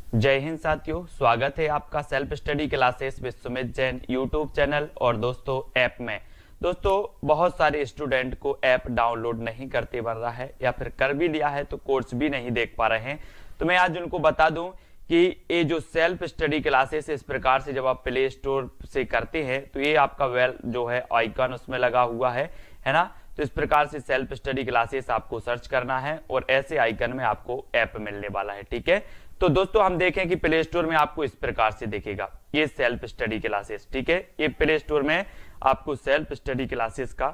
जय हिंद साथियों, स्वागत है आपका self study classes with Sumit Jain YouTube channel और दोस्तों ऐप में। दोस्तों बहुत सारे स्टूडेंट को ऐप डाउनलोड नहीं करते बन रहा है या फिर कर भी लिया है तो कोर्स भी नहीं देख पा रहे हैं। तो मैं आज उनको बता दूं कि ये जो सेल्फ स्टडी क्लासेस इस प्रकार से जब आप प्ले स्टोर से करते हैं तो ये आपका वेल जो है आइकन उसमें लगा हुआ है ना। तो इस प्रकार से सेल्फ स्टडी क्लासेस आपको सर्च करना है और ऐसे आइकन में आपको ऐप मिलने वाला है। ठीक है, तो दोस्तों हम देखें कि प्ले स्टोर में आपको इस प्रकार से दिखेगा ये सेल्फ स्टडी क्लासेस। ठीक है, ये प्ले स्टोर में आपको सेल्फ स्टडी क्लासेस का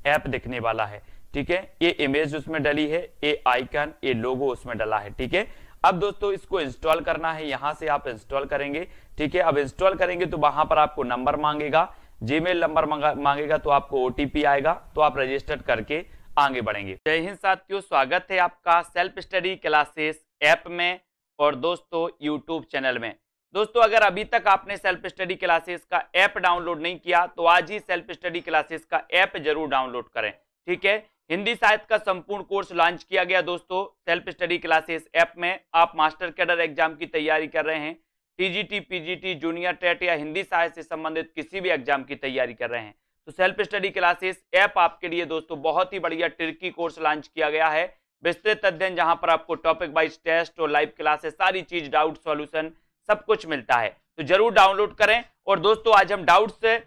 ऐप दिखने वाला है। ठीक है, ये इमेज उसमें डली है, ये आइकन, ये लोगो उसमें डला है। ठीक है, अब दोस्तों इसको इंस्टॉल करना है, यहां से आप इंस्टॉल करेंगे। ठीक है, अब इंस्टॉल करेंगे तो वहां पर आपको नंबर मांगेगा, जीमेल नंबर मांगेगा, तो आपको ओटीपी आएगा, तो आप रजिस्टर करके आगे बढ़ेंगे। जय हिंद साथियों, स्वागत है आपका सेल्फ स्टडी क्लासेस ऐप में और दोस्तों यूट्यूब चैनल में। दोस्तों अगर अभी तक आपने सेल्फ स्टडी क्लासेस का ऐप डाउनलोड नहीं किया तो आज ही सेल्फ स्टडी क्लासेस का ऐप जरूर डाउनलोड करें। ठीक है, हिंदी साहित्य का संपूर्ण कोर्स लॉन्च किया गया दोस्तों सेल्फ स्टडी क्लासेस ऐप में। आप मास्टर कैडर एग्जाम की तैयारी कर रहे हैं, टीजीटी, पीजीटी, जूनियर टेट या हिंदी साहित्य से संबंधित किसी भी एग्जाम की तैयारी कर रहे हैं तो सेल्फ स्टडी क्लासेस ऐप आपके लिए दोस्तों बहुत ही बढ़िया ट्रिकी कोर्स लॉन्च किया गया है। विस्तृत अध्ययन जहां पर आपको टॉपिक वाइज टेस्ट और लाइव क्लासेस सारी चीज, डाउट सॉल्यूशन सब कुछ मिलता है, तो जरूर डाउनलोड करें। और दोस्तों आज हम डाउट से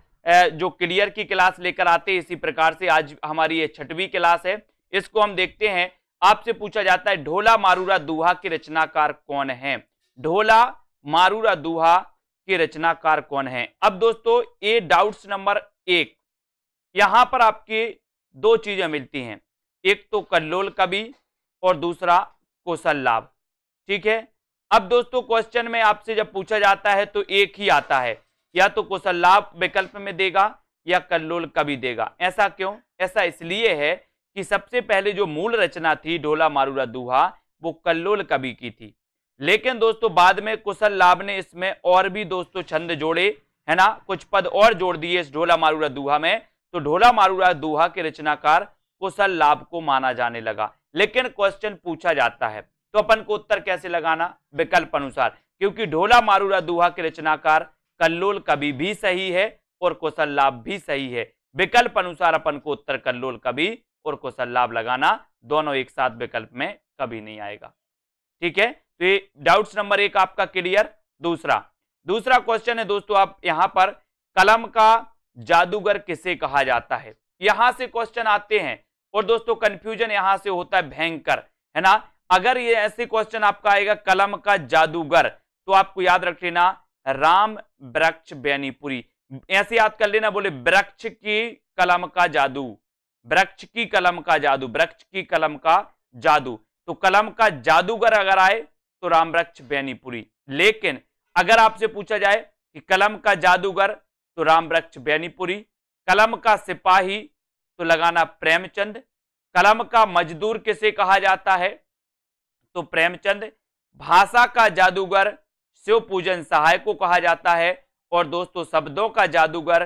जो क्लियर की क्लास लेकर आते हैं, इसी प्रकार से आज हमारी ये 6वीं क्लास है। इसको हम देखते हैं। आपसे पूछा जाता है ढोला मारूरा दोहा के रचनाकार कौन है। ढोला मारूरा दोहा के रचनाकार कौन है। अब दोस्तों ये डाउट्स नंबर 1, यहां पर आपकी दो चीजें मिलती हैं, एक तो कल्लोल कवि और दूसरा कौशल लाभ। ठीक है, अब दोस्तों क्वेश्चन में आपसे जब पूछा जाता है तो एक ही आता है, या तो कौशल लाभ विकल्प में देगा या कल्लोल कवि देगा। ऐसा क्यों? ऐसा इसलिए है कि सबसे पहले जो मूल रचना थी ढोला मारूरा दोहा वो कल्लोल कवि की थी, लेकिन दोस्तों बाद में कौशल लाभ ने इसमें और भी दोस्तों छंद जोड़े, है ना, कुछ पद और जोड़ दिए इस ढोला मारूरा दोहा में, तो ढोला मारूरा दोहा के रचनाकार कौशल लाभ को माना जाने लगा। लेकिन क्वेश्चन पूछा जाता है तो अपन को उत्तर कैसे लगाना? विकल्प अनुसार, क्योंकि ढोला मारूरा दोहा के रचनाकार कल्लोल कवि भी सही है और कौशल लाभ भी सही है। विकल्प अनुसार अपन को उत्तर कल्लोल कवि और कौशल लाभ लगाना, दोनों एक साथ विकल्प में कभी नहीं आएगा। ठीक है, तो ये डाउट्स नंबर 1 आपका क्लियर। दूसरा क्वेश्चन है दोस्तों, आप यहां पर कलम का जादूगर किसे कहा जाता है, यहां से क्वेश्चन आते हैं और दोस्तों कंफ्यूजन यहां से होता है भयंकर, है ना। अगर ये ऐसे क्वेश्चन आपका आएगा कलम का जादूगर तो आपको याद रख लेना राम वृक्ष बेनीपुरी, ऐसे याद कर लेना, बोले वृक्ष की कलम का जादू, वृक्ष की कलम का जादू, वृक्ष की कलम का जादू, तो कलम का जादूगर अगर आए तो राम वृक्ष बेनीपुरी। लेकिन अगर आपसे पूछा जाए कि कलम का जादूगर तो राम वृक्ष बेनीपुरी, कलम का सिपाही तो लगाना प्रेमचंद, कलम का मजदूर किसे कहा जाता है तो प्रेमचंद, भाषा का जादूगर शिव पूजन सहाय को कहा जाता है, और दोस्तों शब्दों का जादूगर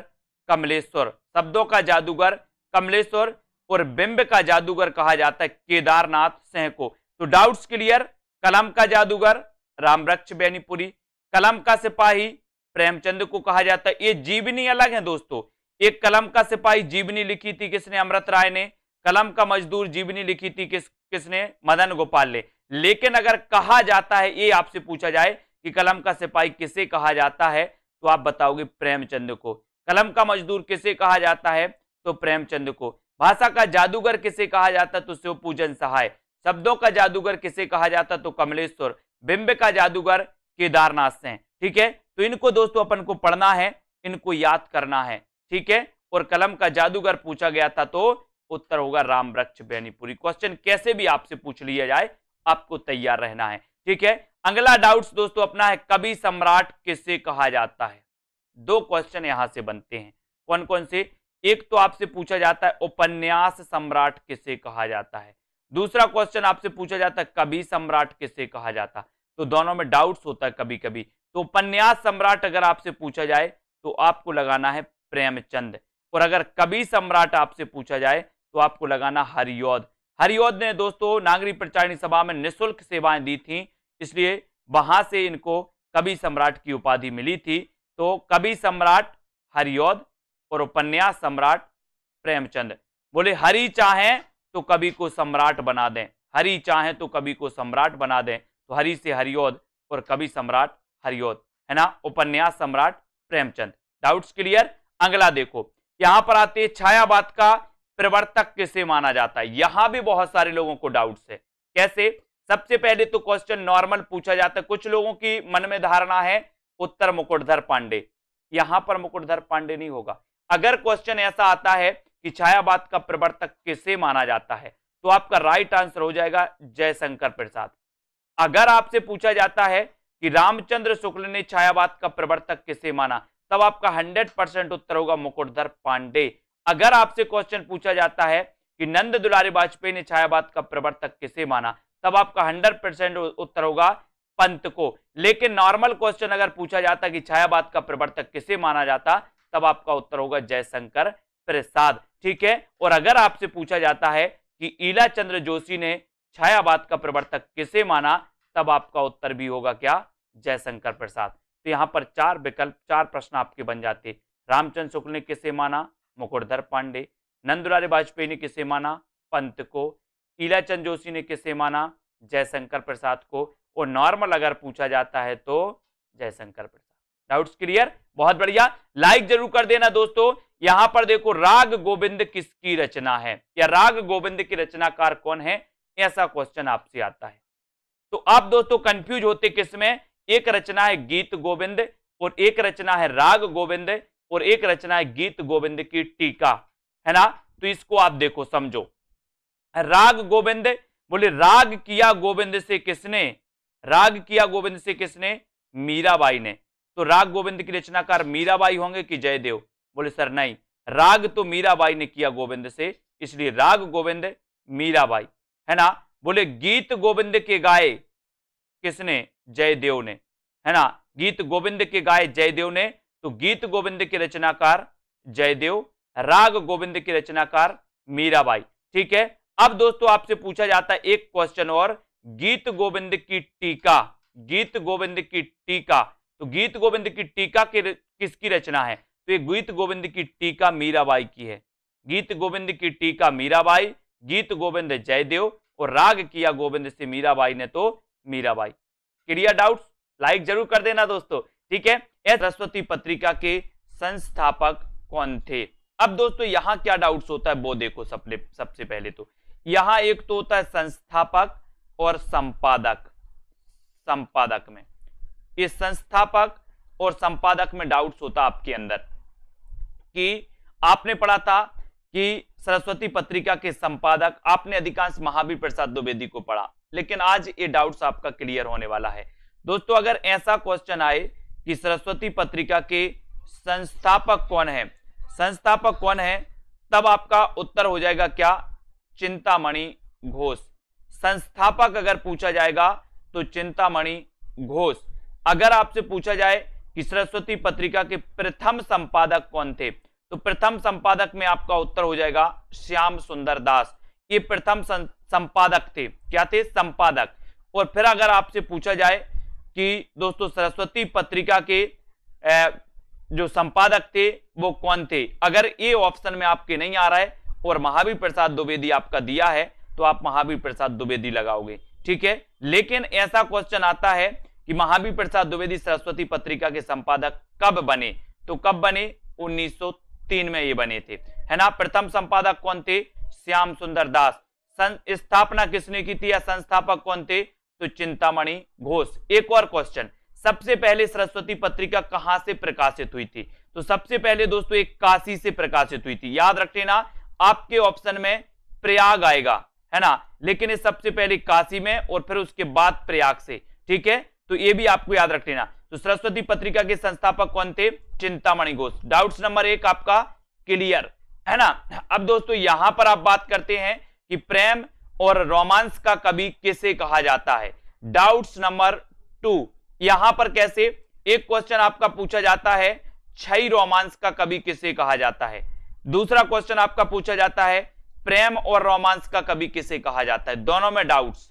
कमलेश्वर, शब्दों का जादूगर कमलेश्वर, और बिंब का जादूगर कहा जाता है केदारनाथ सिंह को। तो डाउट्स क्लियर, कलम का जादूगर रामवृक्ष बेनीपुरी, कलम का सिपाही प्रेमचंद को कहा जाता है। ये जीवनी अलग है दोस्तों, एक कलम का सिपाही जीवनी लिखी थी किसने? अमृत राय ने। कलम का मजदूर जीवनी लिखी थी किसने? मदन गोपाल ने। लेकिन अगर कहा जाता है, ये आपसे पूछा जाए कि कलम का सिपाही किसे कहा जाता है तो आप बताओगे प्रेमचंद को। कलम का मजदूर किसे कहा जाता है तो प्रेमचंद को। भाषा का जादूगर किसे कहा जाता तो शिव पूजन सहाय, शब्दों का जादूगर किसे कहा जाता तो कमलेश्वर, बिंब का जादूगर केदारनाथ सिंह। ठीक है, तो इनको दोस्तों अपन को पढ़ना है, इनको याद करना है। ठीक है, और कलम का जादूगर पूछा गया था तो उत्तर होगा राम वृक्ष बेनीपुरी। क्वेश्चन कैसे भी आपसे पूछ लिया जाए आपको तैयार रहना है। ठीक है, अगला डाउट्स दोस्तों अपना है कवि सम्राट किसे कहा जाता है। दो क्वेश्चन यहां से बनते हैं, कौन कौन से? एक तो आपसे पूछा जाता है उपन्यास सम्राट किसे कहा जाता है, दूसरा क्वेश्चन आपसे पूछा जाता है कवि सम्राट किसे कहा जाता। तो दोनों में डाउट्स होता है कभी कभी। तो उपन्यास सम्राट अगर आपसे पूछा जाए तो आपको लगाना है प्रेमचंद, और अगर कवि सम्राट आपसे पूछा जाए तो आपको लगाना हरिऔध। हरिऔध ने दोस्तों नागरिक प्रचारिणी सभा में निःशुल्क सेवाएं दी थी, इसलिए वहां से इनको कवि सम्राट की उपाधि मिली थी। तो कवि सम्राट हरिऔध और उपन्यास सम्राट प्रेमचंद। बोले हरि चाहें तो कवि को सम्राट बना दें, हरि चाहें तो कवि को सम्राट बना दें, तो हरि से हरिऔध और कवि सम्राट हरिऔध, है ना, उपन्यास सम्राट प्रेमचंद। Doubts clear? अगला देखो, यहां पर आते हैं छायावाद का प्रवर्तक किसे माना जाता है। यहां भी बहुत सारे लोगों को डाउट्स है। कैसे? सबसे पहले तो क्वेश्चन नॉर्मल पूछा जाता है। कुछ लोगों की मन में धारणा है उत्तर मुकुटधर पांडे, यहां पर मुकुटधर पांडे नहीं होगा। अगर क्वेश्चन ऐसा आता है कि छायावाद का प्रवर्तक किसे माना जाता है, तो आपका राइट आंसर हो जाएगा जयशंकर प्रसाद। अगर आपसे पूछा जाता है कि रामचंद्र शुक्ल ने छायावाद का प्रवर्तक किसे माना, तब आपका 100% उत्तर होगा मुकुटधर पांडे। अगर आपसे क्वेश्चन पूछा जाता है कि नंद दुलारी वाजपेयी ने छायावाद का प्रवर्तक किसे माना, तब आपका 100% उत्तर होगा पंत को। लेकिन नॉर्मल क्वेश्चन अगर पूछा जाता कि छायावाद का प्रवर्तक किसे माना जाता, तब आपका उत्तर होगा जयशंकर प्रसाद। ठीक है। और अगर आपसे पूछा जाता है कि ईला चंद्र जोशी ने छायावाद का प्रवर्तक किसे माना, तब आपका उत्तर भी होगा क्या? जयशंकर प्रसाद। तो यहां पर 4 विकल्प, 4 प्रश्न आपके बन जाते। रामचंद्र शुक्ल ने किसे माना? मुकुटधर पांडे। नंदुलारी वाजपेयी ने किसे माना? पंत को। ईलाचंद जोशी ने किसे माना? जयशंकर प्रसाद को। और नॉर्मल अगर पूछा जाता है तो जयशंकर प्रसाद। Doubts clear? बहुत बढ़िया, लाइक जरूर कर देना दोस्तों। यहां पर देखो, राग गोविंद किसकी रचना है, या राग गोविंद की रचनाकार कौन है, ऐसा क्वेश्चन आपसे आता है। तो आप दोस्तों कंफ्यूज होते किसमें? एक रचना है गीत गोविंद, और एक रचना है राग गोविंद, और एक रचना है गीत गोविंद की टीका, है ना। तो इसको आप देखो, समझो। राग गोविंद, बोले राग किया गोविंद से किसने? राग किया गोविंद से किसने? मीराबाई ने। तो राग गोविंद की रचनाकार मीराबाई होंगे कि जयदेव? बोले सर नहीं, राग तो मीराबाई ने किया गोविंद से, इसलिए राग गोविंद मीराबाई, है ना। बोले गीत गोविंद के गाए किसने? जयदेव ने, है ना। गीत गोविंद के गाए जयदेव ने, तो गीत गोविंद के रचनाकार जयदेव, राग गोविंद के रचनाकार मीराबाई। ठीक है। अब दोस्तों आपसे पूछा जाता है एक क्वेश्चन और, गीत गोविंद की टीका, गीत गोविंद की टीका, तो गीत गोविंद की टीका किसकी रचना है? तो ये गीत गोविंद की टीका मीराबाई की है। गीत गोविंद की टीका मीराबाई, गीत गोविंद जयदेव, और राग किया गोविंद से मीराबाई ने, तो मीराबाई। Clear doubts? लाइक जरूर कर देना दोस्तों। ठीक है। सरस्वती पत्रिका के संस्थापक कौन थे? अब दोस्तों यहां क्या डाउट्स होता है वो देखो। सबसे पहले तो यहां एक तो होता है संस्थापक और संपादक। संपादक में, ये संस्थापक और संपादक में डाउट्स होता आपके अंदर कि आपने पढ़ा था कि सरस्वती पत्रिका के संपादक आपने अधिकांश महावीर प्रसाद द्विवेदी को पढ़ा, लेकिन आज ये डाउट्स आपका क्लियर होने वाला है दोस्तों। अगर ऐसा क्वेश्चन आए कि सरस्वती पत्रिका के संस्थापक कौन है, संस्थापक कौन है, तब आपका उत्तर हो जाएगा क्या? चिंतामणि घोष। संस्थापक अगर पूछा जाएगा तो चिंतामणि घोष। अगर आपसे पूछा जाए कि सरस्वती पत्रिका के प्रथम संपादक कौन थे, तो प्रथम संपादक में आपका उत्तर हो जाएगा श्याम सुंदर दास। ये प्रथम संपादक थे। क्या थे? संपादक। और फिर अगर आपसे पूछा जाए कि दोस्तों सरस्वती पत्रिका के जो संपादक थे वो कौन थे, अगर ये ऑप्शन में आपके नहीं आ रहा है और महावीर प्रसाद द्विवेदी आपका दिया है, तो आप महावीर प्रसाद द्विवेदी लगाओगे। ठीक है। लेकिन ऐसा क्वेश्चन आता है कि महावीर प्रसाद द्विवेदी सरस्वती पत्रिका के संपादक कब बने, तो कब बने? 1903 में ये बने थे, है ना। प्रथम संपादक कौन थे? श्याम सुंदर दास। स्थापना किसने की थी या संस्थापक कौन थे? तो चिंतामणि घोष। एक और क्वेश्चन, सबसे पहले सरस्वती पत्रिका कहां से प्रकाशित हुई थी? तो सबसे पहले दोस्तों एक काशी से प्रकाशित हुई थी। याद रख लेना, आपके ऑप्शन में प्रयाग आएगा, है ना, लेकिन ये सबसे पहले काशी में और फिर उसके बाद प्रयाग से। ठीक है। तो ये भी आपको याद रख लेना। तो सरस्वती पत्रिका के संस्थापक कौन थे? चिंतामणि घोष। डाउट्स नंबर 1 आपका क्लियर, है ना। अब दोस्तों यहां पर आप बात करते हैं कि प्रेम और रोमांस का कवि किसे कहा जाता है। डाउट्स नंबर 2, यहां पर कैसे? एक क्वेश्चन आपका पूछा जाता है छई रोमांस का कवि किसे कहा जाता है। दूसरा क्वेश्चन आपका पूछा जाता है प्रेम और रोमांस का कवि किसे कहा जाता है। दोनों में डाउट्स,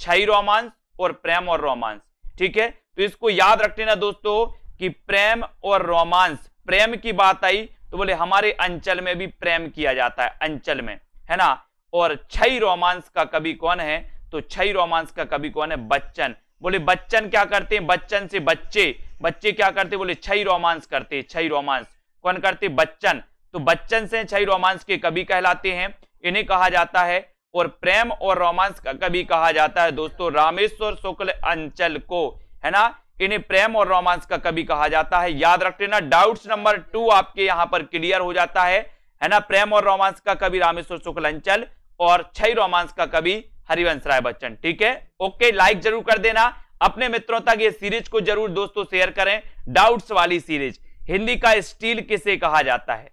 छई रोमांस और प्रेम और रोमांस। ठीक है, तो इसको याद रख लेना दोस्तों कि प्रेम और रोमांस, प्रेम की बात आई तो बोले हमारे अंचल में भी प्रेम किया जाता है, अंचल में, है ना। और छई रोमांस का कवि कौन है, तो छई रोमांस का कवि कौन है, बच्चन। बोले बच्चन क्या करते हैं, बच्चन से बच्चे, बच्चे क्या करते, बोले छई रोमांस करते, छई रोमांस कौन करते, बच्चन। तो बच्चन से छई रोमांस के कवि कहलाते हैं, इन्हें कहा जाता है। और प्रेम और रोमांस का कवि कहा जाता है दोस्तों रामेश्वर शुक्ल अंचल को, है ना। इन्हें प्रेम और रोमांस का कवि कहा जाता है, याद रख लेना। डाउट्स नंबर 2 आपके यहां पर क्लियर हो जाता है ना। प्रेम और रोमांस का कवि रामेश्वर शुक्ल अंचल और छई रोमांस का कवि हरिवंश राय बच्चन, ठीक है। ओके, लाइक जरूर कर देना, अपने मित्रों तक ये सीरीज को जरूर दोस्तों शेयर करें। डाउट्स वाली सीरीज, हिंदी का स्टील किसे कहा जाता है,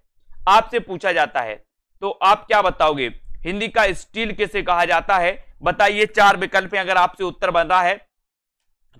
आपसे पूछा जाता है, तो आप क्या बताओगे, हिंदी का स्टील किसे कहा जाता है, बताइए। 4 विकल्प हैं, अगर आपसे उत्तर बन रहा है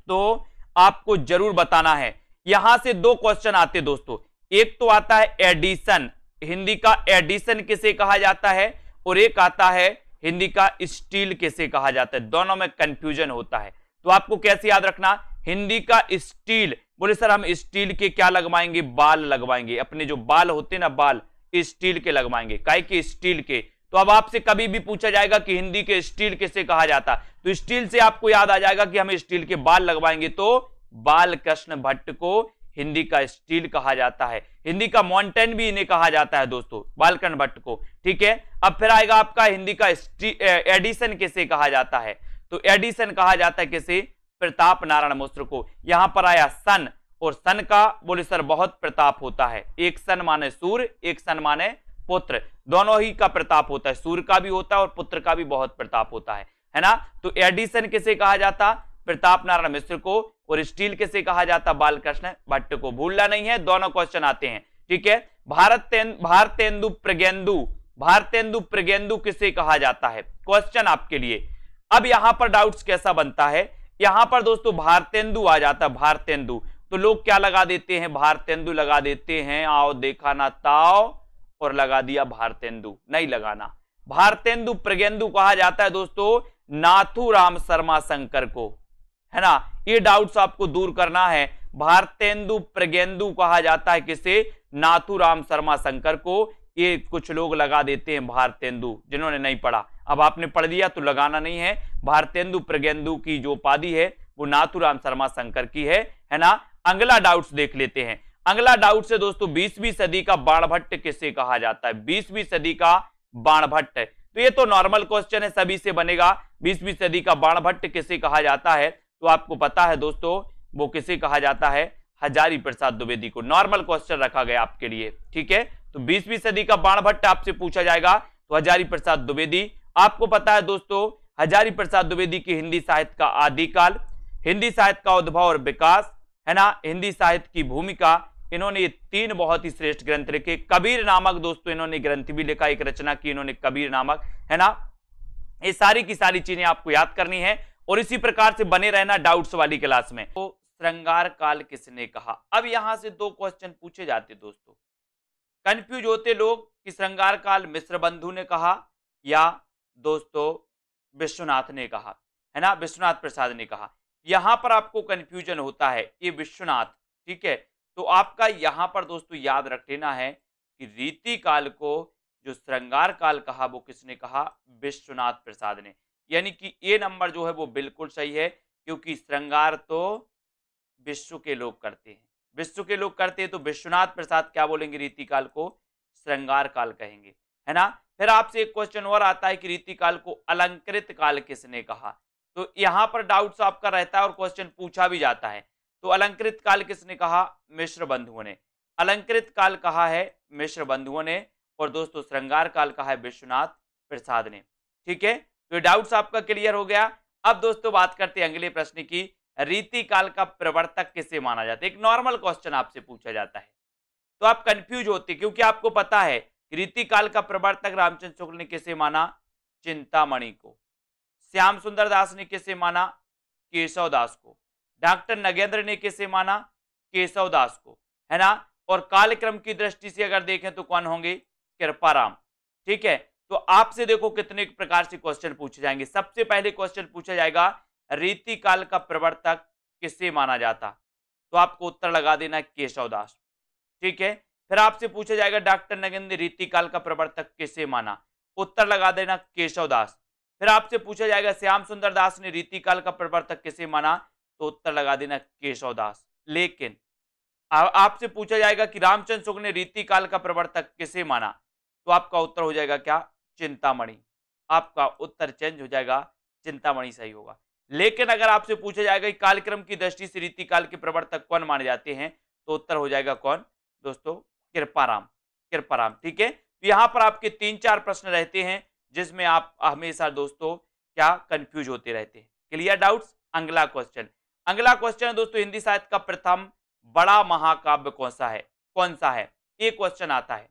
तो आपको जरूर बताना है। यहां से 2 क्वेश्चन आते दोस्तों, एक तो आता है एडिशन, हिंदी का एडिशन किसे कहा जाता है, और एक आता है हिंदी का स्टील किसे कहा जाता है, दोनों में कंफ्यूजन होता है। तो आपको कैसे याद रखना, हिंदी का स्टील, बोले सर हम स्टील के क्या लगवाएंगे, बाल लगवाएंगे, अपने जो बाल होते ना बाल स्टील के लगवाएंगे, काय के, स्टील के। तो अब आपसे कभी भी पूछा जाएगा कि हिंदी के स्टील किसे कहा जाता, तो स्टील से आपको याद आ जाएगा कि हम स्टील के बाल लगवाएंगे, तो बाल कृष्ण भट्ट को हिंदी का स्टील कहा जाता है। हिंदी का माउंटेन भी इन्हें कहा जाता है दोस्तों, बालकृष्ण भट्ट को, ठीक है। अब फिर आएगा आपका हिंदी का एडिशन किसे कहा जाता है, तो एडिशन कहा जाता है किसे, प्रताप नारायण मिश्र को। यहां पर आया सन, और सन का बोले सर बहुत प्रताप होता है, एक सन माने सूर्य, एक सन माने पुत्र, दोनों ही का प्रताप होता है, सूर्य का भी होता है और पुत्र का भी बहुत प्रताप होता है ना। तो एडिशन किसे कहा जाता, प्रताप नारायण मिश्र को, और स्टील किसे कहा जाता, बालकृष्ण भट्ट को। भूलना नहीं है, दोनों क्वेश्चन आते हैं, ठीक है। भारतेंदु प्रगेंदु, भारतेंदु प्रगेंदु किसे कहा जाता है, क्वेश्चन आपके लिए। अब यहां पर डाउट्स कैसा बनता है, यहां पर दोस्तों भारतेंदु आ जाता है, भारतेंदु, तो लोग क्या लगा देते हैं, भारतेंदु लगा देते हैं, आओ देखा ना ताओ, और लगा दिया भारतेंदु, नहीं लगाना। भारतेंदु प्रगेंदु कहा जाता है दोस्तों नाथूराम शर्मा शंकर को, है ना। ये डाउट्स आपको दूर करना है, भारतेंदु प्रगेंदु कहा जाता है किसे, नाथूराम शर्मा शंकर को। ये कुछ लोग लगा देते हैं भारतेंदु, जिन्होंने नहीं पढ़ा, अब आपने पढ़ दिया तो लगाना नहीं है। भारतेंदु प्रगेंदु की जो उपाधि है वो नाथूराम शर्मा शंकर की है ना। अगला डाउट्स देख लेते हैं, अगला डाउट है दोस्तों 20वीं सदी का बाणभट्ट किसे कहा जाता है, 20वीं सदी का बाणभट्ट। तो ये तो नॉर्मल क्वेश्चन है, सभी से बनेगा, 20वीं सदी का बाणभट्ट किसे कहा जाता है, तो आपको पता है दोस्तों वो किसे कहा जाता है, हजारी प्रसाद द्विवेदी को। नॉर्मल क्वेश्चन रखा गया आपके लिए, ठीक है। तो 20वीं सदी का बाणभट्ट आपसे पूछा जाएगा तो हजारी प्रसाद द्विवेदी। आपको पता है दोस्तों हजारी प्रसाद द्विवेदी की हिंदी साहित्य का आदिकाल, हिंदी साहित्य का उद्भव और विकास, है ना, हिंदी साहित्य की भूमिका, इन्होंने ये 3 बहुत ही श्रेष्ठ ग्रंथ लिखे। कबीर नामक दोस्तों इन्होंने ग्रंथ भी लिखा, एक रचना की इन्होंने कबीर नामक, है ना। ये सारी की सारी चीजें आपको याद करनी है और इसी प्रकार से बने रहना डाउट्स वाली क्लास में। तो श्रृंगार काल किसने कहा, अब यहां से 2 क्वेश्चन पूछे जाते दोस्तों, कंफ्यूज होते लोग कि श्रृंगार काल मिश्र बंधु ने कहा या दोस्तों विश्वनाथ ने कहा, है ना, विश्वनाथ प्रसाद ने कहा। यहां पर आपको कंफ्यूजन होता है, ये विश्वनाथ, ठीक है। तो आपका यहां पर दोस्तों याद रख लेना है कि रीति काल को जो श्रृंगार काल कहा वो किसने कहा, विश्वनाथ प्रसाद ने। यानी कि ये नंबर जो है वो बिल्कुल सही है, क्योंकि श्रृंगार तो विश्व के लोग करते हैं, विश्व के लोग करते हैं, तो विश्वनाथ प्रसाद क्या बोलेंगे, रीति काल को श्रृंगार काल कहेंगे, है ना। फिर आपसे एक क्वेश्चन और आता है कि रीति काल को अलंकृत काल किसने कहा, तो यहां पर डाउट्स आपका रहता है और क्वेश्चन पूछा भी जाता है। तो अलंकृत काल किसने कहा, मिश्र बंधुओं ने, अलंकृत काल कहा है मिश्र बंधुओं ने, और दोस्तों श्रृंगार काल कहा है विश्वनाथ प्रसाद ने, ठीक है। तो डाउट्स आपका क्लियर हो गया। अब दोस्तों बात करते हैं अगले प्रश्न की, रीति काल का प्रवर्तक किसे माना जाता है। एक नॉर्मल क्वेश्चन आपसे पूछा जाता है तो आप कंफ्यूज होते, क्योंकि आपको पता है कि रीति काल का प्रवर्तक रामचंद्र शुक्ल ने किसे माना, चिंतामणि को। श्याम सुंदर दास ने किसे माना, केशव दास को। डॉक्टर नगेंद्र ने किसे माना, केशव दास को, है ना। और कालक्रम की दृष्टि से अगर देखें तो कौन होंगे, कृपाराम, ठीक है। तो आपसे देखो कितने प्रकार से क्वेश्चन पूछे जाएंगे। सबसे पहले क्वेश्चन पूछा जाएगा रीति काल का प्रवर्तक किसे माना जाता, तो आपको उत्तर लगा देना केशवदास। ठीक है, फिर आपसे पूछा जाएगा डॉक्टर नगिन ने रीतिकाल का प्रवर्तक किसे माना, उत्तर लगा देना केशवदास। फिर आपसे पूछा जाएगा श्याम सुंदर दास ने रीतिकाल का प्रवर्तक किसे माना, तो उत्तर लगा देना केशवदास। लेकिन आपसे पूछा जाएगा कि रामचंद्र शुक्ल ने रीतिकाल का प्रवर्तक किसे माना, तो आपका उत्तर हो जाएगा क्या, चिंतामणि। आपका उत्तर चेंज हो जाएगा, चिंतामणि सही होगा। लेकिन अगर आपसे पूछा जाएगा कि कालक्रम की दृष्टि से रीतिकाल के प्रवर्तक कौन माने जाते हैं, तो उत्तर हो जाएगा कौन दोस्तों, कृपाराम। कृपाराम। ठीक है, तो यहां पर आपके 3-4 प्रश्न रहते हैं जिसमें आप हमेशा दोस्तों क्या कंफ्यूज होते रहते हैं। Clear doubts. अगला क्वेश्चन, अगला क्वेश्चन है दोस्तों हिंदी साहित्य का प्रथम बड़ा महाकाव्य कौन सा है, कौन सा है, ये क्वेश्चन आता है।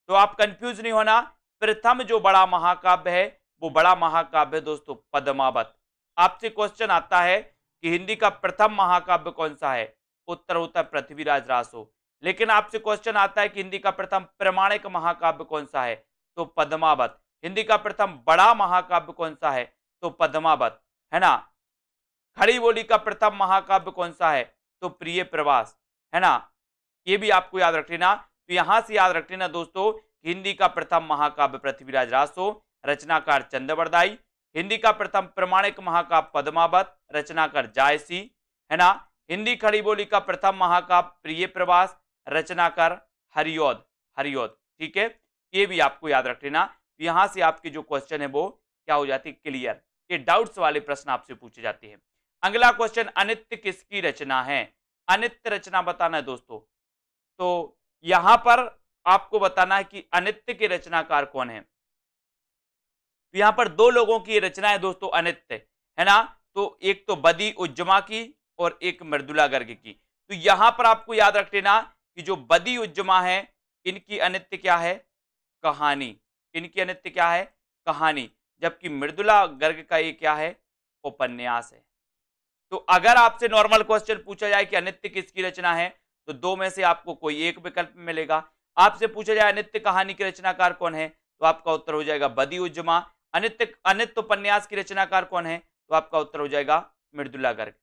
तो आप कंफ्यूज नहीं होना, प्रथम जो बड़ा महाकाव्य है वो बड़ा महाकाव्य दोस्तों पद्मावत। आपसे क्वेश्चन आता है कि हिंदी का प्रथम महाकाव्य कौन सा है, उत्तर होता है पृथ्वीराज रासो। लेकिन आपसे क्वेश्चन आता है कि हिंदी का प्रथम प्रमाणिक महाकाव्य कौन सा है, तो पद्मावत। हिंदी का प्रथम बड़ा महाकाव्य कौन सा है, तो पद्मावत, है ना। खड़ी बोली का प्रथम महाकाव्य कौन सा है, तो प्रिय प्रवास, है ना। ये भी आपको याद रख लेना। तो यहां से याद रख लेना दोस्तों, हिंदी का प्रथम महाकाव्य पृथ्वीराज रासो, रचनाकार चंद्रवरदाई। हिंदी का प्रथम प्रमाणिक महाकाव्य पद्मावत, रचनाकार जायसी, है ना। हिंदी खड़ी बोली का प्रथम महाकाव्य प्रिय प्रवास, रचनाकार हरिऔध। हरिऔध। ठीक है, ये भी आपको याद रख लेना। यहां से आपके जो क्वेश्चन है वो क्या हो जाती है, क्लियर। ये डाउट्स वाले प्रश्न आपसे पूछे जाते हैं। अगला क्वेश्चन, अनित्य किसकी रचना है, अनित्य रचना बताना है दोस्तों। तो यहां पर आपको बताना है कि अनित्य के रचनाकार कौन है। तो यहां पर 2 लोगों की रचना है दोस्तों अनित्य, है ना। तो एक तो बदी उज्जमा की और एक मृदुला गर्ग की। तो यहां पर आपको याद रख लेना कि जो बदी उज्जमा है इनकी अनित्य क्या है, कहानी। इनकी अनित्य क्या है, कहानी। जबकि मृदुला गर्ग का ये क्या है, उपन्यास है। तो अगर आपसे नॉर्मल क्वेश्चन पूछा जाए कि अनित्य किसकी रचना है, तो 2 में से आपको कोई एक विकल्प मिलेगा। आपसे पूछा जाए अनित्य कहानी के रचनाकार कौन है, तो आपका उत्तर हो जाएगा बदी उज्जमा। अनित्य अनित्य उपन्यास की रचनाकार कौन है, तो आपका उत्तर हो जाएगा मृदुला गर्ग।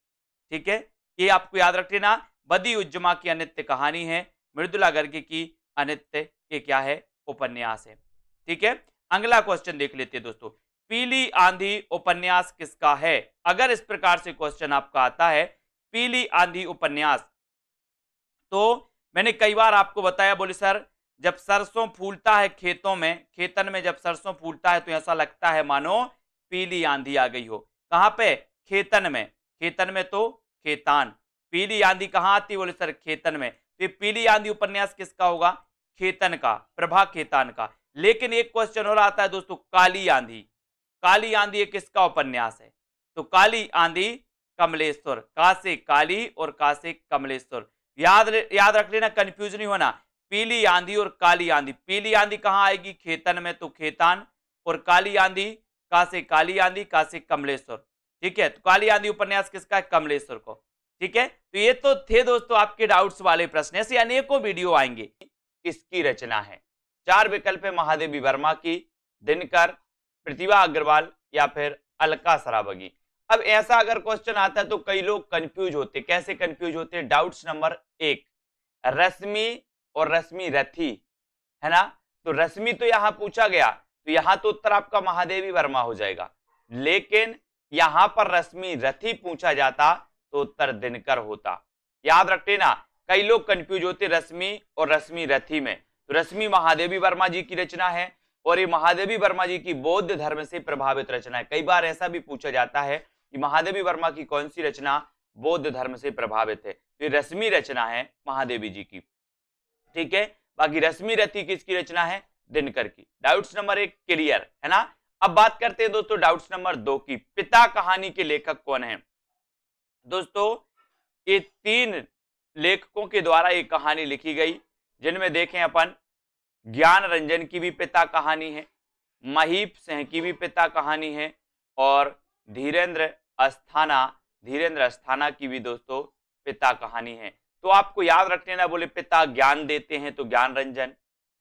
ठीक है, ये आपको याद रख लेना। बदी उज्जमा की अनित्य कहानी है, मृदुला गर्ग की अनित्य ये क्या है, उपन्यास है। ठीक है, अगला क्वेश्चन देख लेते हैं दोस्तों, पीली आंधी उपन्यास किसका है। अगर इस प्रकार से क्वेश्चन आपका आता है पीली आंधी उपन्यास, तो मैंने कई बार आपको बताया, बोले सर जब सरसों फूलता है खेतों में, खेतन में जब सरसों फूलता है तो ऐसा लगता है मानो पीली आंधी आ गई हो। कहां पे, खेतन में। खेतन में तो खेतान, पीली आंधी कहां आती, बोले सर खेतन में। तो ये पीली आंधी उपन्यास किसका होगा, खेतन का, प्रभा खेतान का। लेकिन एक क्वेश्चन और आता है दोस्तों, काली आंधी। काली आंधी ये किसका उपन्यास है, तो काली आंधी कमलेश्वर। का से काली और का से कमलेश्वर। याद रख लेना, कंफ्यूज नहीं होना। पीली आंधी और काली आंधी, पीली आंधी कहां आएगी, खेतन में तो खेतान, और काली आंधी का से काली आंधी, का से कमलेश्वर। ठीक है, तो काली आंधी उपन्यास किसका है, कमलेश्वर को। ठीक है, तो ये तो थे दोस्तों आपके डाउट्स वाले प्रश्न। ऐसे अनेकों वीडियो आएंगे। इसकी रचना है, 4 विकल्प है, महादेवी वर्मा की, दिनकर, प्रतिभा अग्रवाल या फिर अलका सरावगी। अब ऐसा अगर क्वेश्चन आता है तो कई लोग कंफ्यूज होते। कैसे कंफ्यूज होते हैं, डाउट्स नंबर 1, रश्मि और रश्मि रथी, है ना। तो रश्मि तो यहां पूछा गया, तो यहां तो उत्तर आपका महादेवी वर्मा हो जाएगा। लेकिन यहां पर रश्मि रथी पूछा जाता तो उत्तर दिनकर होता। याद रख लेना, कई लोग कंफ्यूज होते रश्मि और रश्मि रथी में। तो रश्मि महादेवी वर्मा जी की रचना है और ये महादेवी वर्मा जी की बौद्ध धर्म से प्रभावित रचना है। कई बार ऐसा भी पूछा जाता है कि महादेवी वर्मा की कौन सी रचना बौद्ध धर्म से प्रभावित है, तो ये रश्मि रचना है महादेवी जी की। ठीक है, बाकी रश्मि रथी किसकी रचना है, दिनकर की। डाउट्स नंबर 1 क्लियर है ना। अब बात करते हैं दोस्तों डाउट्स नंबर 2 की, पिता कहानी के लेखक कौन है। दोस्तों ये 3 लेखकों के द्वारा एक कहानी लिखी गई, जिनमें देखें अपन ज्ञान रंजन की भी पिता कहानी है, महीप सिंह की भी पिता कहानी है, और धीरेन्द्र अस्थाना की भी दोस्तों पिता कहानी है। तो आपको याद रख लेना, बोले पिता ज्ञान देते हैं तो ज्ञान रंजन,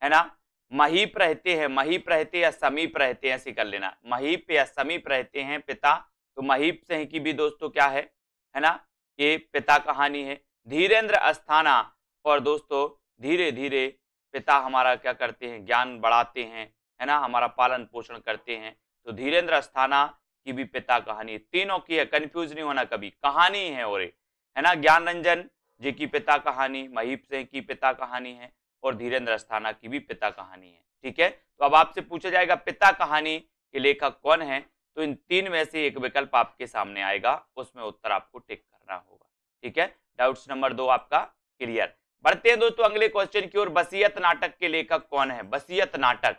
है ना। महीप रहते हैं, महीप रहते या समीप रहते हैं, ऐसे कर लेना, महीप या समीप रहते हैं पिता, तो महीप सिंह की भी दोस्तों क्या है ना, ये पिता कहानी है। धीरेन्द्र अस्थाना, और दोस्तों धीरे धीरे पिता हमारा क्या करते हैं, ज्ञान बढ़ाते हैं, है ना, हमारा पालन पोषण करते हैं। तो धीरेन्द्र अस्थाना की भी पिता कहानी, तीनों की है, कंफ्यूज नहीं होना कभी, कहानी है और है ना। ज्ञान रंजन जी की पिता कहानी, महीप सिंह की पिता कहानी है, और धीरेन्द्र अस्थाना की भी पिता कहानी है। ठीक है, तो अब आपसे पूछा जाएगा पिता कहानी के लेखक कौन है, तो इन तीन में से एक विकल्प आपके सामने आएगा, उसमें उत्तर आपको टिक करना होगा। ठीक है, डाउट्स नंबर 2 आपका क्लियर। बढ़ते हैं दोस्तों अगले क्वेश्चन की ओर। वसीयत नाटक के लेखक कौन है? वसीयत नाटक,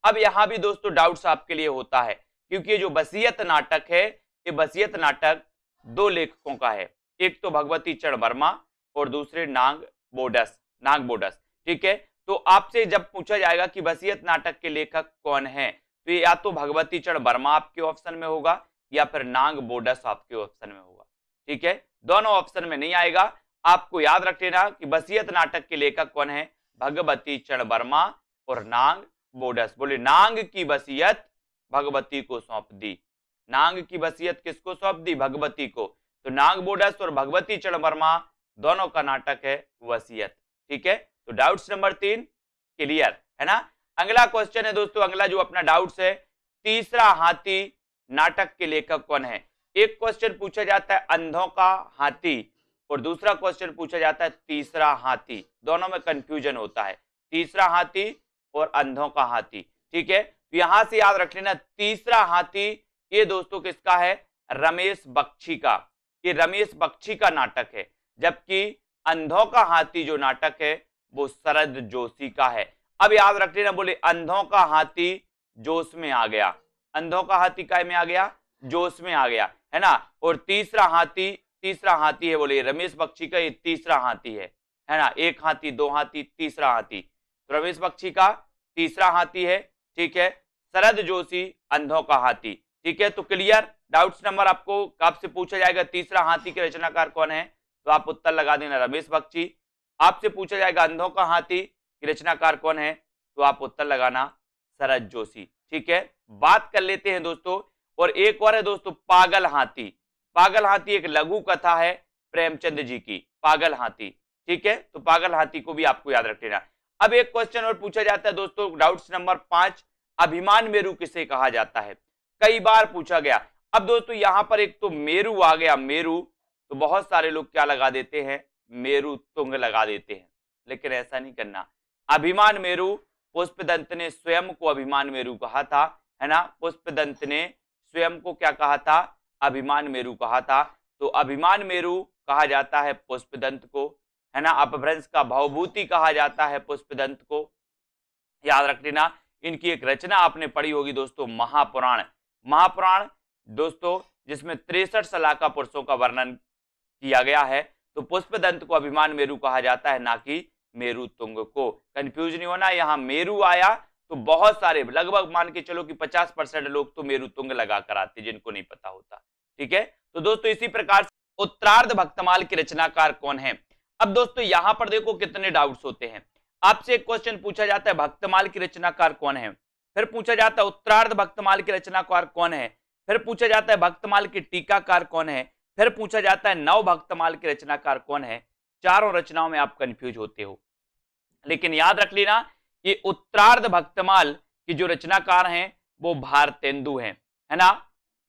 अब यहां भी दोस्तों डाउट्स आपके लिए होता है, क्योंकि ये जो वसीयत नाटक है, ये वसीयत नाटक दो लेखकों का है, एक तो भगवती चरण वर्मा और दूसरे नाग बोडस। ठीक है, तो आपसे जब पूछा जाएगा कि वसीयत नाटक के लेखक कौन है, तो या तो भगवती चरण वर्मा आपके ऑप्शन में होगा या फिर नाग बोडस आपके ऑप्शन में होगा। ठीक है, दोनों ऑप्शन में नहीं आएगा। आपको याद रख लेना कि वसीयत नाटक के लेखक कौन है, भगवती चरण वर्मा और नाग बोडस। बोले नाग की वसीयत भगवती को सौंप दी, नाग की वसीयत किसको सौंप दी? भगवती को। तो नाग बोडस और भगवती चरण वर्मा दोनों का नाटक है वसीयत। ठीक है, तो डाउट्स नंबर 3 क्लियर है ना। अगला क्वेश्चन है दोस्तों, अगला जो अपना डाउट्स है, तीसरा हाथी नाटक के लेखक कौन है? एक क्वेश्चन पूछा जाता है अंधों का हाथी और दूसरा क्वेश्चन पूछा जाता है तीसरा हाथी, दोनों में कंफ्यूजन होता है, तीसरा हाथी और अंधों का हाथी। ठीक है, तो यहां से याद रख लेना तीसरा हाथी ये दोस्तों किसका है? रमेश बख्शी का, ये रमेश बख्शी का नाटक है, जबकि अंधों का हाथी जो नाटक है वो शरद जोशी का है। अब याद रख लेना, बोले अंधों का हाथी जोश में आ गया, अंधों का हाथी काय में आ गया? जोश में आ गया, है ना। और तीसरा हाथी है, बोले रमेश बख्शी का ये तीसरा हाथी है ना। एक हाथी, दो हाथी, तीसरा हाथी, तो रमेश बख्शी का तीसरा हाथी है। ठीक है, शरद जोशी अंधों का हाथी। ठीक है, तो क्लियर। डाउट्स नंबर आपसे पूछा जाएगा तीसरा हाथी के रचनाकार कौन है, तो आप उत्तर लगा देना रमेश बख्शी। आपसे पूछा जाएगा अंधों का हाथी की रचनाकार कौन है, तो आप उत्तर लगाना शरद जोशी। ठीक है, बात कर लेते हैं दोस्तों, और एक और है दोस्तों पागल हाथी। पागल हाथी एक लघु कथा है प्रेमचंद जी की, पागल हाथी। ठीक है, तो पागल हाथी को भी आपको याद रख लेना। अब एक क्वेश्चन और पूछा जाता है दोस्तों, डाउट्स नंबर 5, अभिमान मेरू किसे कहा जाता है? कई बार पूछा गया। अब दोस्तों यहां पर एक तो मेरू आ गया, मेरू, तो बहुत सारे लोग क्या लगा देते हैं? मेरू तुंग लगा देते हैं, लेकिन ऐसा नहीं करना। अभिमान मेरू, पुष्पदंत ने स्वयं को अभिमान मेरू कहा था, है ना। पुष्पदंत ने स्वयं को क्या कहा था? अभिमान मेरू कहा था। तो अभिमान मेरू कहा जाता है पुष्पदंत को, है ना। अपभ्रंश का भवभूति कहा जाता है पुष्पदंत को, याद रख लेना। इनकी एक रचना आपने पढ़ी होगी दोस्तों, महापुराण। महापुराण दोस्तों जिसमें 63 सलाका पुरुषों का वर्णन किया गया है, तो पुष्पदंत को अभिमान मेरू कहा जाता है, ना कि मेरू तुंग को। कंफ्यूज नहीं होना, यहाँ मेरू आया तो बहुत सारे, लगभग मान के चलो कि 50% लोग तो मेरू तुंग लगा कर आते, जिनको नहीं पता होता। ठीक है, तो दोस्तों इसी प्रकार से उत्तरार्ध भक्तमाल के रचनाकार कौन है? अब दोस्तों यहां पर देखो कितने डाउट्स होते हैं। आपसे एक क्वेश्चन पूछा जाता है भक्तमाल की रचनाकार कौन है, फिर पूछा जाता है उत्तरार्ध भक्तमाल के रचनाकार कौन है, फिर पूछा जाता है भक्तमाल के टीकाकार कौन है, फिर पूछा जाता है नव भक्तमाल के रचनाकार कौन है। चारों रचनाओं में आप कंफ्यूज होते हो, लेकिन याद रख लेना ये उत्तरार्ध भक्तमाल की जो रचनाकार हैं वो भारतेंदु हैं, है ना।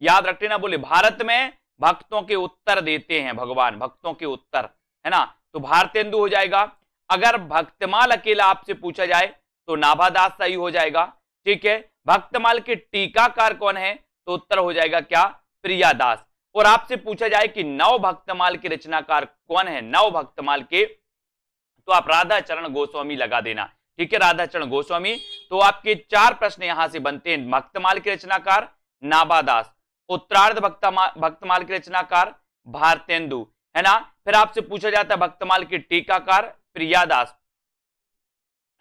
याद रख लेना, बोले भारत में भक्तों के उत्तर देते हैं भगवान, भक्तों के उत्तर, है ना, तो भारतेंदु हो जाएगा। अगर भक्तमाल अकेला आपसे पूछा जाए तो नाभादास सही हो जाएगा। ठीक है, भक्तमाल के टीकाकार कौन है, तो उत्तर हो जाएगा क्या? प्रियादास। और आपसे पूछा जाए कि नव भक्तमाल के रचनाकार कौन है, नव भक्तमाल के, तो आप राधा चरण गोस्वामी लगा देना। ठीक है, राधा चरण गोस्वामी। तो आपके 4 प्रश्न यहां से बनते हैं। भक्तमाल के रचनाकार नाभादास, उत्तरार्ध भक्तमाल के रचनाकार भारतेंदु, है ना। फिर आपसे पूछा जाता है भक्तमाल के टीकाकार प्रियादास,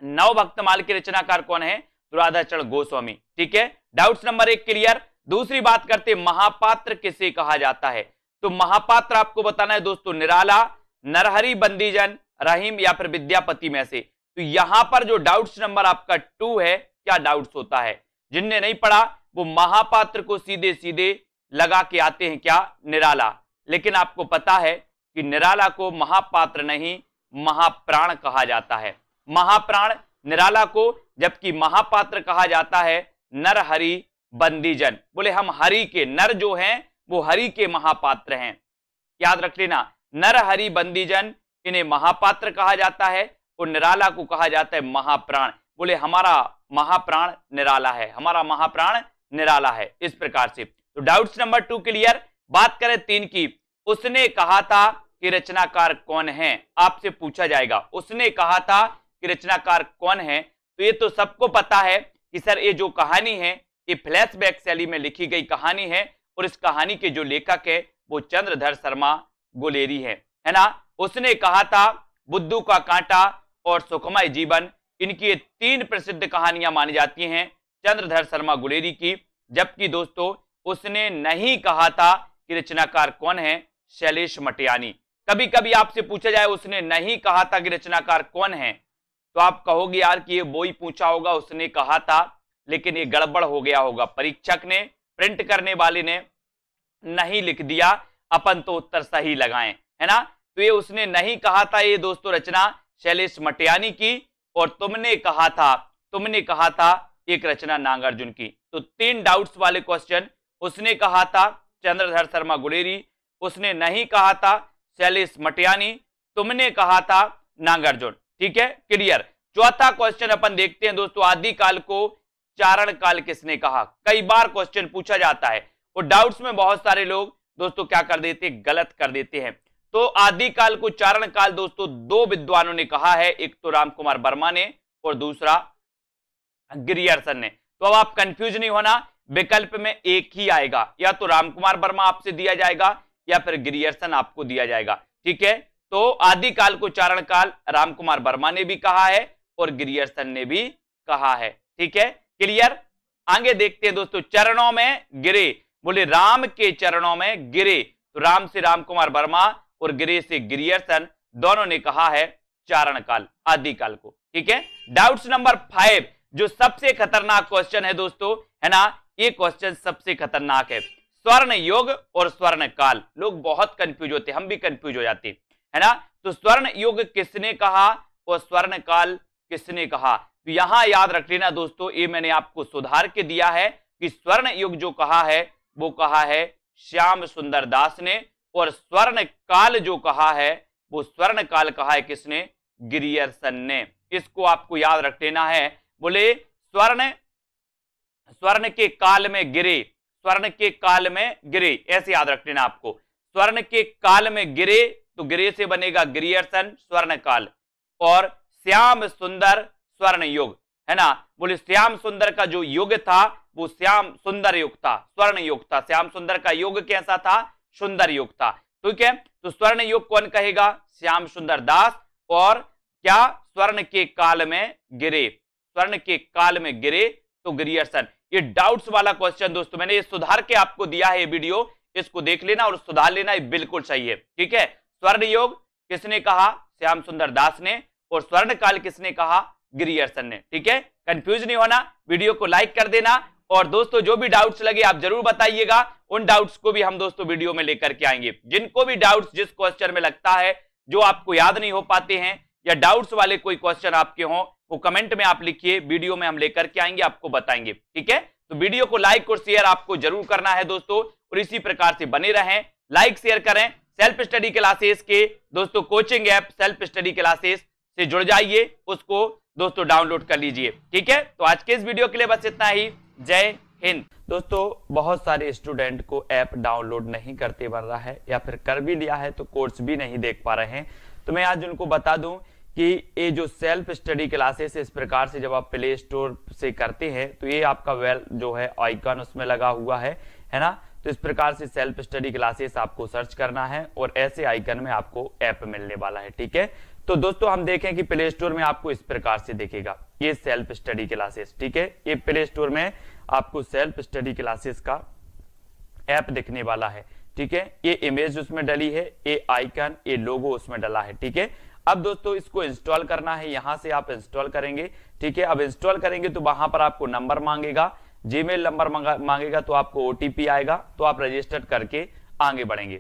नव भक्तमाल के रचनाकार कौन है, तो राधा चरण गोस्वामी। ठीक है, डाउट्स नंबर 1 क्लियर। दूसरी बात करते महापात्र किसे कहा जाता है, तो महापात्र आपको बताना है दोस्तों निराला, नरहरि बंदीजन, रहीम या फिर विद्यापति में से। तो यहां पर जो डाउट्स नंबर आपका 2 है, क्या डाउट्स होता है, जिनने नहीं पढ़ा वो महापात्र को सीधे सीधे लगा के आते हैं क्या? निराला। लेकिन आपको पता है कि निराला को महापात्र नहीं महाप्राण कहा जाता है। महाप्राण निराला को, जबकि महापात्र कहा जाता है नर हरि बंदीजन। बोले हम हरि के, नर जो हैं वो हरि के महापात्र हैं, याद रख लेना। नर हरि बंदीजन इन्हें महापात्र कहा जाता है और निराला को कहा जाता है महाप्राण। बोले हमारा महाप्राण निराला है, हमारा महाप्राण निराला है। इस प्रकार से तो डाउट्स नंबर 2 क्लियर। बात करें 3 की, उसने कहा था कि रचनाकार कौन है, आपसे पूछा जाएगा उसने कहा था कि रचनाकार कौन है। तो ये तो सबको पता है कि सर ये जो कहानी है ये फ्लैशबैक शैली में लिखी गई कहानी है और इस कहानी के जो लेखक है वो चंद्रधर शर्मा गुलेरी है ना। उसने कहा था, बुद्धू का कांटा और सुखमय जीवन, इनकी 3 प्रसिद्ध कहानियां मानी जाती हैं चंद्रधर शर्मा गुलेरी की। जबकि दोस्तों उसने नहीं कहा था कि रचनाकार कौन है, शैलेश मटियानी। कभी कभी आपसे पूछा जाए उसने नहीं कहा था कि रचनाकार कौन है, तो आप कहोगे यार कि ये वो ही पूछा होगा, उसने कहा था लेकिन ये गड़बड़ हो गया होगा, परीक्षक ने, प्रिंट करने वाले ने नहीं लिख दिया, अपन तो उत्तर सही लगाएं, है ना। तो ये उसने नहीं कहा था, ये दोस्तों रचना शैलेश मटियानी की, और तुमने कहा था एक रचना नागार्जुन की। तो 3 डाउट्स वाले क्वेश्चन, उसने कहा था चंद्रधर शर्मा गुलेरी, उसने नहीं कहा था शैलेश मटियानी, तुमने कहा था नागार्जुन। ठीक है, क्लियर। चौथा क्वेश्चन अपन देखते हैं दोस्तों, आदिकाल को चारण काल किसने कहा। कई बार क्वेश्चन पूछा जाता है और डाउट्स में बहुत सारे लोग दोस्तों क्या कर देते हैं, गलत कर देते हैं। तो आदिकाल को चारण काल दोस्तों 2 विद्वानों ने कहा है, एक तो रामकुमार वर्मा ने और दूसरा गिरियर्सन ने। तो अब आप कंफ्यूज नहीं होना, विकल्प में एक ही आएगा, या तो रामकुमार वर्मा आपसे दिया जाएगा या फिर गिरियर्सन आपको दिया जाएगा। ठीक है, तो आदिकाल को चारण काल रामकुमार वर्मा ने भी कहा है और गिरियर्सन ने भी कहा है। ठीक है, क्लियर। आगे देखते हैं दोस्तों, चरणों में गिरे, बोले राम के चरणों में गिरे, तो राम से रामकुमार वर्मा और गिरे से गिरियर्सन, दोनों ने कहा है चारण काल, आदिकाल को। ठीक है, डाउट्स नंबर 5, जो सबसे खतरनाक क्वेश्चन है दोस्तों, है ना, ये क्वेश्चन सबसे खतरनाक है। स्वर्ण युग और स्वर्ण काल, लोग बहुत कंफ्यूज होते हैं, हम भी कंफ्यूज हो जाते हैं, है ना। तो स्वर्ण युग किसने कहा और स्वर्ण काल किसने कहा। तो यहां याद रख लेना दोस्तों, ये मैंने आपको सुधार के दिया है कि स्वर्ण युग जो कहा है वो कहा है श्याम सुंदर दास ने, और स्वर्ण काल जो कहा है वो स्वर्ण काल कहा है किसने, गिरियर्सन ने। इसको आपको याद रख लेना है। बोले स्वर्ण के काल में गिरे, स्वर्ण के काल में गिरे, ऐसे याद रख लेना आपको। स्वर्ण के काल में गिरे, तो गिरे से बनेगा गिरियर्सन स्वर्ण काल, और श्याम सुंदर स्वर्ण युग, है ना। बोले श्याम सुंदर का जो युग था वो श्याम सुंदर युग था, स्वर्ण युग था। श्याम सुंदर का युग कैसा था, सुंदर युग था। ठीक है, तो स्वर्ण युग कौन कहेगा, श्याम सुंदर दास। और क्या, स्वर्ण के काल में गिरे, स्वर्ण के काल में गिरे तो गिरियर्सन। ये डाउट्स वाला क्वेश्चन दोस्तों मैंने ये सुधार के आपको दिया है, ये वीडियो इसको देख लेना और सुधार लेना, ये बिल्कुल सही है। ठीक है, स्वर्ण युग किसने कहा, श्याम सुंदर दास ने, और स्वर्ण काल किसने कहा, गिरियर्सन ने। ठीक है, कंफ्यूज नहीं होना, वीडियो को लाइक कर देना, और दोस्तों जो भी डाउट्स लगे आप जरूर बताइएगा, उन डाउट्स को भी हम दोस्तों वीडियो में लेकर के आएंगे। जिनको भी डाउट्स जिस क्वेश्चन में लगता है जो आपको याद नहीं हो पाते हैं, या डाउट्स वाले कोई क्वेश्चन आपके हों, वो कमेंट में आप लिखिए, वीडियो में हम लेकर के आएंगे, आपको बताएंगे। ठीक है, तो वीडियो को लाइक और शेयर आपको जरूर करना है दोस्तों, और इसी प्रकार से बने रहें, लाइक शेयर करें। सेल्फ स्टडी क्लासेस के दोस्तों coaching app self study classes से जुड़ जाइए, उसको दोस्तों डाउनलोड कर लीजिए। ठीक है, तो आज के इस वीडियो के लिए बस इतना ही। जय हिंद। दोस्तों बहुत सारे स्टूडेंट को ऐप डाउनलोड नहीं करते बन रहा है, या फिर कर भी लिया है तो कोर्स भी नहीं देख पा रहे हैं। तो मैं आज उनको बता दूं कि ये जो सेल्फ स्टडी क्लासेस इस प्रकार से जब आप प्ले स्टोर से करते हैं तो ये आपका वेल जो है आइकन उसमें लगा हुआ है ना। तो इस प्रकार से सेल्फ स्टडी क्लासेस आपको सर्च करना है और ऐसे आइकन में आपको ऐप मिलने वाला है। ठीक है, तो दोस्तों हम देखें कि प्ले स्टोर में आपको इस प्रकार से दिखेगा ये सेल्फ स्टडी क्लासेस। ठीक है, ये प्ले स्टोर में आपको सेल्फ स्टडी क्लासेस का ऐप दिखने वाला है। ठीक है, ये इमेज उसमें डली है, ये आइकन, ये लोगो उसमें डला है। ठीक है, अब दोस्तों इसको इंस्टॉल करना है, यहां से आप इंस्टॉल करेंगे। ठीक है, अब इंस्टॉल करेंगे तो वहां पर आपको नंबर मांगेगा, जीमेल नंबर मांगेगा, तो आपको ओटीपी आएगा, तो आप रजिस्टर करके आगे बढ़ेंगे।